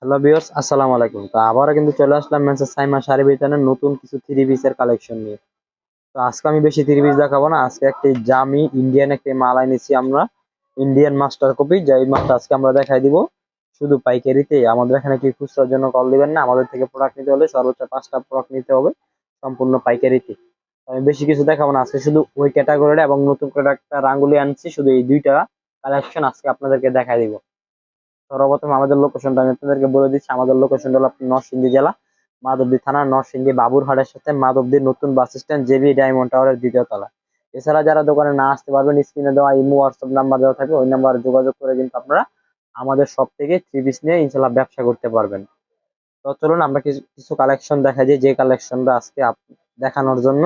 Hello viewers, আসসালামু আলাইকুম। তো আবারও কিন্তু চলে আসলাম মেসেজ সাইমা শাড়ি বিতানের নতুন কিছু থ্রি পিসের কালেকশন নিয়ে। তো আজকে আমি বেশি থ্রি পিস দেখাবো না, আজকে একটি জামি ইন্ডিয়ান একটি মাল এনেছি আমরা, ইন্ডিয়ান মাস্টার কপি। যে এই মালটা আজকে আমরা দেখাই দিব শুধু পাইকারিতে। আমাদের এখানে কি খুচরার জন্য কল দিবেন না, আমাদের থেকে প্রোডাক্ট নিতে হলে সর্বোচ্চ 5টা প্রোডাক্ট নিতে হবে সম্পূর্ণ পাইকারিতে। তো আমি বেশি কিছু দেখাবো না, আজকে শুধু ওই ক্যাটাগরির এবং নতুন করে একটা রাঙ্গুলি আনছি, শুধু এই দুইটা কালেকশন আজকে আপনাদেরকে দেখাই দিব। সর্বপ্রথম আমাদের লোকেশনটা আমি আপনাদেরকে বলে দিচ্ছি। আমাদের লোকেশনটা হলো নরসিংদী জেলা, মাধবদী থানা, নরসিংদী বাবুরহাটের সাথে মাধবদীর নতুন বাস স্ট্যান্ড, জেবি ডায়মন্ড টাওয়ারের দ্বিতীয় তলা। এছাড়া যারা দোকানে না আসতে পারবেন, স্ক্রিনে দেওয়া ইমো হোয়াটসঅ্যাপ নাম্বার দেওয়া থাকে, ওই নাম্বারে যোগাযোগ করে কিন্তু আপনারা আমাদের সব থেকে থ্রি পিস নিয়ে ইনশাল্লাহ ব্যবসা করতে পারবেন। তো চলুন আমরা কিছু কিছু কালেকশন দেখা যায়, যে কালেকশনটা আজকে দেখানোর জন্য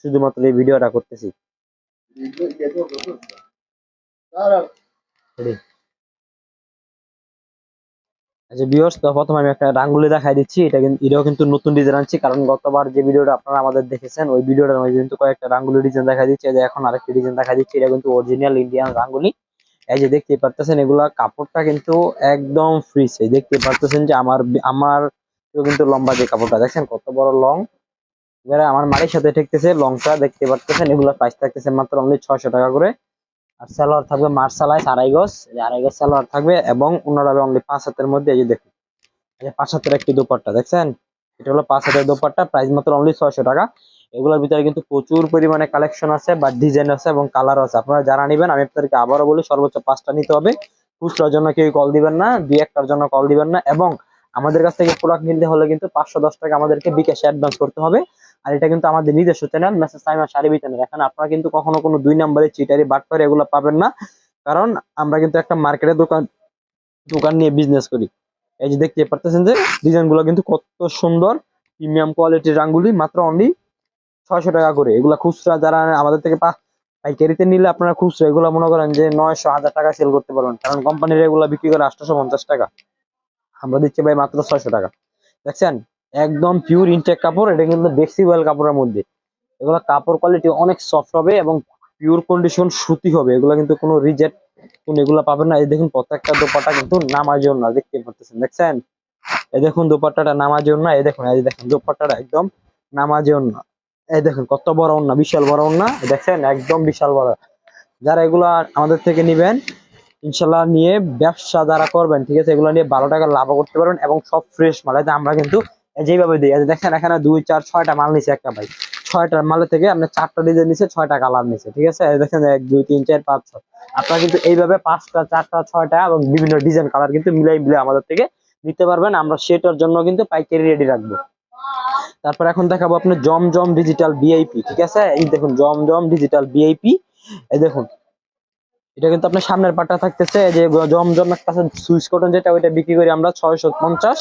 শুধুমাত্র এই ভিডিওটা করতেছি। আচ্ছা ভিউয়ার্স, তো প্রথমে আমি একটা রাঙ্গুলি দেখাই দিচ্ছি। এটাও কিন্তু নতুন ডিজাইন আনছি, কারণ গতবার যে ভিডিওটা আপনারা আমাদের দেখেছেন ওই ভিডিওটার মধ্যে কিন্তু কয়েকটা রাঙ্গুলি ডিজাইন দেখা দিচ্ছে। এই যে এখন আরেকটি ডিজাইন দেখা দিচ্ছে, এটা কিন্তু অরিজিনাল ইন্ডিয়ান রাঙ্গুলি। এই যে দেখতে পারতেছেন, এগুলা কাপড়টা কিন্তু একদম ফ্রি সাইজ। দেখতে পারতেছেন যে আমার আমার কিন্তু লম্বা, যে কাপড়টা দেখছেন কত বড় লং, এবারে আমার মাড়ির সাথে ঠেকতেছে লংটা। দেখতে পারতেছেন এগুলা প্রাইস থাকতেছে মাত্র অনলি 600 টাকা করে। আর সালোয়ার থাকবে মার্শালাইজ আড়াই গজ, আড়াই গজ সালোয়ার থাকবে এবং অন্যরা অনলি 5 হাতের মধ্যে। এই যে দেখুন, এই যে 5 হাতের একটি দোপাট্টা দেখছেন, এটা হলো 5 হাতের দোপাট্টা, প্রাইস মাত্র অনলি 600 টাকা। এগুলোর ভিতরে কিন্তু প্রচুর পরিমাণে কালেকশন আছে বা ডিজাইন আছে এবং কালার আছে। আপনারা যারা নেবেন, আমি আপনাদেরকে আবারও বলি, সর্বোচ্চ 5টা নিতে হবে। খুচরার জন্য কেউ কল দিবেন না, দুই একটার জন্য কল দিবেন না। এবং আমাদের কাছ থেকে প্রোডাক্ট নিতে হলে কিন্তু 510 টাকা আমাদেরকে বিকাশে অ্যাডভান্স করতে হবে। আর এটা কিন্তু আমাদের নিজস্ব চ্যানেল মেসেজ সাইমা শাড়ি বিতানের। এখানে আপনারা কিন্তু কখনো কোনো 2 নম্বরে চিটারি বাটপারি এগুলো পাবেন না, কারণ আমরা কিন্তু একটা মার্কেটের দোকান দোকান নিয়ে বিজনেস করি। এই যে দেখতে পারতেছেন যে ডিজাইন গুলো কিন্তু কত সুন্দর, প্রিমিয়াম কোয়ালিটির রাঙ্গুলি, মাত্র অনলি 600 টাকা করে। এগুলা খুচরা যারা আমাদের থেকে পাইকারিতে নিলে আপনারা খুচরা এগুলো মনে করেন যে 900 1000 টাকা সেল করতে পারবেন, কারণ কোম্পানির এগুলা বিক্রি করে 850 টাকা, আমরা দিচ্ছি ভাই মাত্র 600 টাকা। দেখছেন একদম পিওর ইনটেক কাপড়, এটা কিন্তু বেক্সিওয়েল কাপড়ের মধ্যে। এগুলো কাপড় কোয়ালিটি অনেক সফট হবে এবং পিওর কন্ডিশন সুতি হবে। এগুলো কিন্তু কোনো রিজেক্ট কোন এগুলো পাবেন না। এই দেখুন প্রত্যেকটা দোপাট্টা কিন্তু নামাজের না, দেখতে পাচ্ছেন দেখছেন। এই দেখুন দোপাট্টাটা নামাজের না, এই দেখুন, এই দেখুন দোপাট্টাটা একদম নামাজের না। এই দেখুন কত বড় ওন্না, বিশাল বড় ওন্না, দেখছেন একদম বিশাল বড়। যারা এগুলা আমাদের থেকে নিবেন, ইনশাল্লাহ নিয়ে ব্যবসা যারা করবেন, ঠিক আছে, এগুলো নিয়ে 12 টাকা লাভ করতে পারবেন এবং সব ফ্রেশ মাল। এই যে আমরা কিন্তু যেভাবে দিই, এই যে দেখেন এখানে 2 4 6টা মাল নিছে একটা ভাই, 6টার মালের থেকে আপনি 4টা ডিজাইন নিছে, 6টা কালার নিছে, ঠিক আছে। এই দেখেন 1 2 3 4 5 6, আপনারা কিন্তু এইভাবে 5টা 4টা 6টা এবং বিভিন্ন ডিজাইন কালার কিন্তু মিলাই মিলাই আমাদের থেকে নিতে পারবেন। আমরা সেটার জন্য কিন্তু পাইকারি রেডি রাখবো। তারপর এখন দেখাবো আপনি জমজম ডিজিটাল ভিআইপি, ঠিক আছে। এই দেখুন জমজম ডিজিটাল ভিআইপি, এই দেখুন এটা কিন্তু আপনার সামনের পাটটা থাকতেছে। এই যে জমজম একটা সুইচ কটন যেটা, ওইটা বিক্রি করি আমরা 650।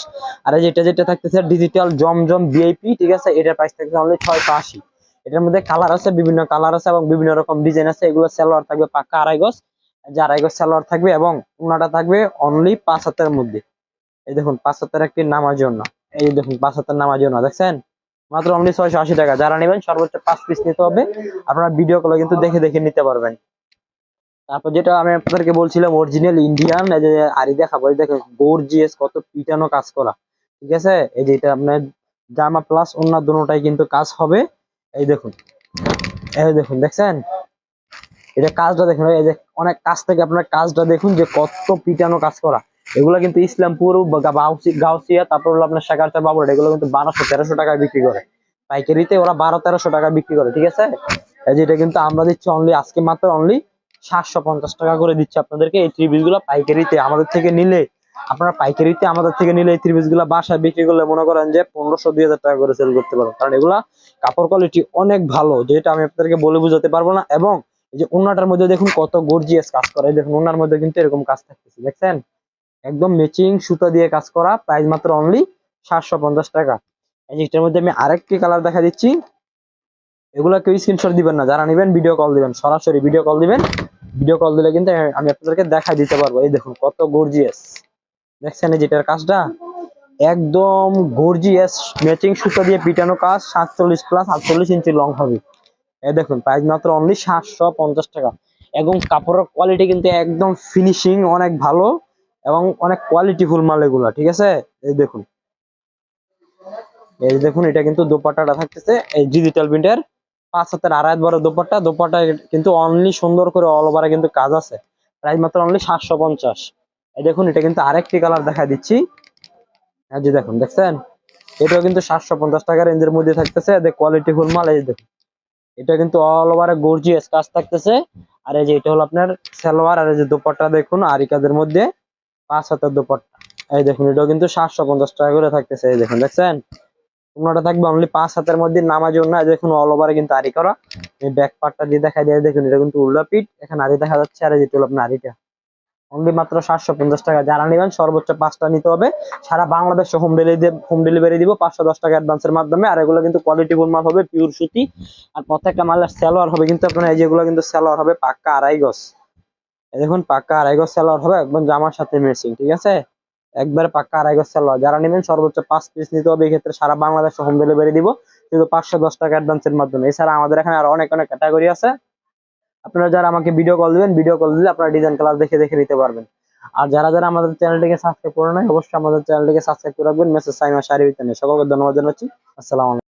আর এই যেটা যেটা থাকতেছে ডিজিটাল জমজম ভিআইপি, ঠিক আছে, এটার প্রাইস থাকতেছে অনলি 680। এটার মধ্যে কালার আছে, বিভিন্ন কালার আছে এবং বিভিন্ন রকম ডিজাইন আছে। এগুলো সালোয়ার থাকবে পাক্কা আড়াই গজ, যে আড়াই গজ সালোয়ার থাকবে এবং ওনাটা থাকবে অনলি 5 হাতের মধ্যে। এই দেখুন 5 হাতের একটি নামার জন্য, এই দেখুন 5 হাতের নামার জন্য দেখছেন, মাত্র অনলি 680 টাকা। যারা নেবেন সর্বোচ্চ 5 পিস নিতে হবে। আপনারা ভিডিও কলে কিন্তু দেখে দেখে নিতে পারবেন। তারপর যেটা আমি আপনাদেরকে বলছিলাম অরিজিনাল ইন্ডিয়ান, এই যে আরি দেখাবো, এই দেখো গর্জিয়াস কত পিটানো কাজ করা, ঠিক আছে। এই যে এটা আপনার জামা প্লাস অন্য দুটোটাই কিন্তু কাজ হবে। এই দেখুন, এই দেখুন দেখছেন, এটা কাজটা দেখুন, এই যে অনেক কাছ থেকে আপনার কাজটা দেখুন যে কত পিটানো কাজ করা। এগুলো কিন্তু ইসলামপুর গাউসিয়া, তারপর হলো আপনার শেখারচর বাবুর, এগুলো কিন্তু 1200 1300 টাকায় বিক্রি করে। পাইকারিতে ওরা 1200 1300 টাকা বিক্রি করে, ঠিক আছে। এই যে এটা কিন্তু আমরা দিচ্ছি অনলি আজকে মাত্র অনলি 750 টাকা করে দিচ্ছি আপনাদেরকে। এই থ্রি পিস গুলো পাইকারিতে আমাদের থেকে নিলে, আপনারা পাইকারিতে আমাদের থেকে নিলে এই থ্রি পিস গুলো বাসায় বিক্রি করলে মনে করেন যে 1500 2000 টাকা করে সেল করতে পারবেন, কারণ এগুলা কাপড় কোয়ালিটি অনেক ভালো, যেটা আমি আপনাদেরকে বলে বুঝাতে পারবো না। এবং এই যে ওন্নাটার মধ্যে দেখুন কত গর্জিয়াস কাজ করা, দেখুন ওন্নার মধ্যে কিন্তু এরকম কাজ থাকতেছে দেখছেন, একদম ম্যাচিং সুতা দিয়ে কাজ করা, প্রাইস মাত্র অনলি 750 টাকা। এই যে এটার মধ্যে আমি আরেকটি কালার দেখা দিচ্ছি। এগুলা কেউ স্ক্রিনশট দিবেন না, যারা নেবেন ভিডিও কল দিবেন, সরাসরি ভিডিও কল দিবেন। ভিডিও কল দিলে কিন্তু আমি আপনাদেরকে দেখাই দিতে পারবো। এই দেখুন কত গর্জিয়াস, দেখছেন এই যেটার কাজটা একদম গর্জিয়াস, ম্যাচিং সুতা দিয়ে পিটানো কাজ, 47 প্লাস 48 ইঞ্চি লং হবে। এই দেখুন প্রাইস মাত্র অনলি 750 টাকা। এবং কাপড়ের কোয়ালিটি কিন্তু একদম ফিনিশিং অনেক ভালো এবং অনেক কোয়ালিটিফুল মাল এগুলা, ঠিক আছে। এই দেখুন, এই দেখুন, এটা কিন্তু দোপাট্টাটা থাকতেছে এই ডিজিটাল প্রিন্টের 5 হাতের আড়াই বড় দোপাট্টা। দোপাট্টা কিন্তু অনলি সুন্দর করে অল ওভারে কিন্তু কাজ আছে। প্রাইস মাত্র অনলি 750। এই দেখুন, এটা কিন্তু আরেকটি কালার দেখা দিচ্ছি। এই যে দেখুন, দেখছেন, এটাও কিন্তু 750 টাকা রেঞ্জের মধ্যে থাকতেছে। কোয়ালিটি ফুল মাল। এই দেখুন, এটা কিন্তু অল ওভারে গর্জিয়াস কাজ থাকতেছে। আর এই যে এটা হলো আপনার সালোয়ার, আর এই যে দোপাট্টা দেখুন আরি কাজের মধ্যে 5 হাতের দোপাট্টা। এই দেখুন, এটাও কিন্তু 750 টাকা করে থাকতেছে। এই দেখুন, দেখছেন, তোমরা থাকবে অনলি 5 হাতের মধ্যে, নামার জন্য। এই দেখুন, অল ওভারে কিন্তু আরি করা। এই ব্যাক পার্টটা দিয়ে দেখা যায়, দেখুন এটা কিন্তু উল্টা পিঠ, এখানে আরি দেখা যাচ্ছে। আর এই যেটা হলো আপনার আরিটা, অনলি মাত্র 750 টাকা। যারা নেবেন সর্বোচ্চ 5টা নিতে হবে। সারা বাংলাদেশে হোম ডেলিভারি দিব 510 টাকা অ্যাডভান্সের মাধ্যমে। আর এগুলো কিন্তু কোয়ালিটি ফুল মাল হবে, পিওর সুতি। আর প্রত্যেকটা মালের সালোয়ার হবে কিন্তু আপনার, এই যেগুলো কিন্তু সালোয়ার হবে পাক্কা 2.5 গজ। এই দেখুন, পাক্কা 2.5 গজ সালোয়ার হবে, একদম জামার সাথে ম্যাচিং, ঠিক আছে। একবারে পাক্কা 2.5 গজ সালোয়ার। যারা নেবেন সর্বোচ্চ 5 পিস নিতে হবে। এই ক্ষেত্রে সারা বাংলাদেশে হোম ডেলিভারি দিব কিন্তু 510 টাকা অ্যাডভান্সের মাধ্যমে। এছাড়া আমাদের এখানে আরো অনেক অনেক ক্যাটাগরি আছে। আপনারা যারা আমাকে ভিডিও কল দিবেন, ভিডিও কল দিলে আপনারা ডিজাইন কালার দেখে দেখে নিতে পারবেন। আর যারা যারা আমাদের চ্যানেলটিকে সাবস্ক্রাইব করে নাই, অবশ্যই আমাদের চ্যানেলটিকে সাবস্ক্রাইব করে রাখবেন। মেসেজ সাইমা শাড়ি বিতানে সকলকে ধন্যবাদ জানাচ্ছি। আসসালামু আলাইকুম।